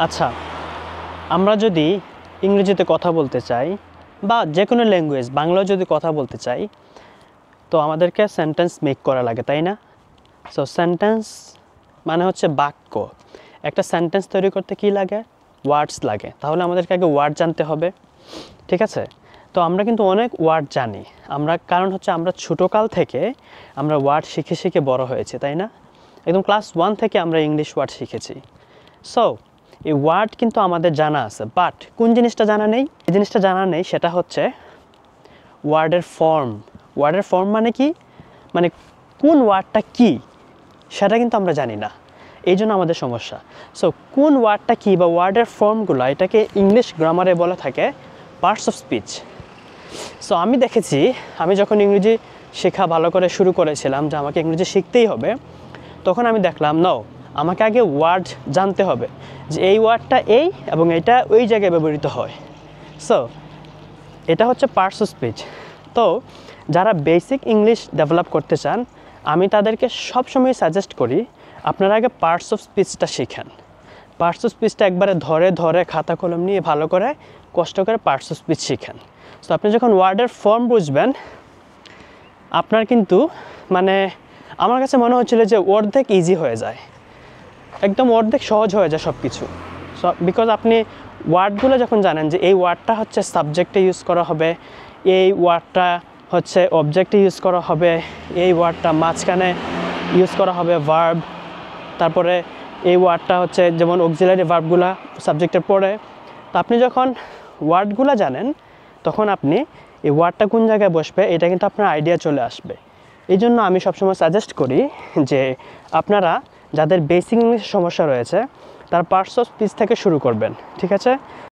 আচ্ছা, আমরা যদি ইংরেজিতে কথা বলতে চাই বা যে কোনো ল্যাঙ্গুয়েজ বাংলায় যদি কথা বলতে চাই, তো আমাদেরকে সেন্টেন্স মেক করা লাগে, তাই না? সো সেন্টেন্স মানে হচ্ছে বাক্য। একটা সেন্টেন্স তৈরি করতে কী লাগে? ওয়ার্ডস লাগে। তাহলে আমাদেরকে আগে ওয়ার্ড জানতে হবে, ঠিক আছে? তো আমরা কিন্তু অনেক ওয়ার্ড জানি, কারণ হচ্ছে আমরা ছোটোকাল থেকে আমরা ওয়ার্ড শিখে শিখে বড় হয়েছি, তাই না? একদম ক্লাস 1 থেকে আমরা ইংলিশ ওয়ার্ড শিখেছি। সো এই ওয়ার্ড কিন্তু আমাদের জানা আছে, বাট কোন জিনিসটা জানা নেই? এই জিনিসটা জানা নেই, সেটা হচ্ছে ওয়ার্ডের ফর্ম। ওয়ার্ডের ফর্ম মানে কি? মানে কোন ওয়ার্ডটা কি সেটা কিন্তু আমরা জানি না, এই জন্য আমাদের সমস্যা। সো কোন ওয়ার্ডটা কী বা ওয়ার্ডের ফর্মগুলো, এটাকে ইংলিশ গ্রামারে বলা থাকে পার্টস অফ স্পিচ। সো আমি দেখেছি, আমি যখন ইংরেজি শেখা ভালো করে শুরু করেছিলাম যে আমাকে ইংরেজি শিখতেই হবে, তখন আমি দেখলাম আমাকে আগে ওয়ার্ড জানতে হবে যে এই ওয়ার্ডটা এই এবং এটা ওই জায়গায় ব্যবহৃত হয়। সো এটা হচ্ছে পার্টস অফ স্পিচ। তো যারা বেসিক ইংলিশ ডেভেলপ করতে চান, আমি তাদেরকে সবসময় সাজেস্ট করি আপনারা আগে পার্টস অফ স্পিচটা শিখেন। পার্টস অফ স্পিচটা একবারে ধরে ধরে খাতা কলম নিয়ে ভালো করে কষ্ট করে পার্টস অফ স্পিচ শিখেন। সো আপনি যখন ওয়ার্ডের ফর্ম বুঝবেন, আপনার কিন্তু আমার কাছে মনে হচ্ছিল যে অর্ধেক ইজি হয়ে যায়, একদম অর্ধেক সহজ হয়ে যায় সব কিছু। সো বিকজ আপনি ওয়ার্ডগুলো যখন জানেন যে এই ওয়ার্ডটা হচ্ছে সাবজেক্টে ইউজ করা হবে, এই ওয়ার্ডটা হচ্ছে অবজেক্টে ইউজ করা হবে, এই ওয়ার্ডটা মাঝখানে ইউজ করা হবে ভার্ব, তারপরে এই ওয়ার্ডটা হচ্ছে যেমন অক্সিলারি ভার্বগুলা সাবজেক্টের পরে। তো আপনি যখন ওয়ার্ডগুলো জানেন, তখন আপনি এই ওয়ার্ডটা কোন জায়গায় বসবে এটা কিন্তু আপনার আইডিয়া চলে আসবে। এই জন্য আমি সবসময় সাজেস্ট করি যে আপনারা যাদের বেসিক ইংলিশের সমস্যা রয়েছে তার পার্টস অফ স্পিচ থেকে শুরু করবেন, ঠিক আছে?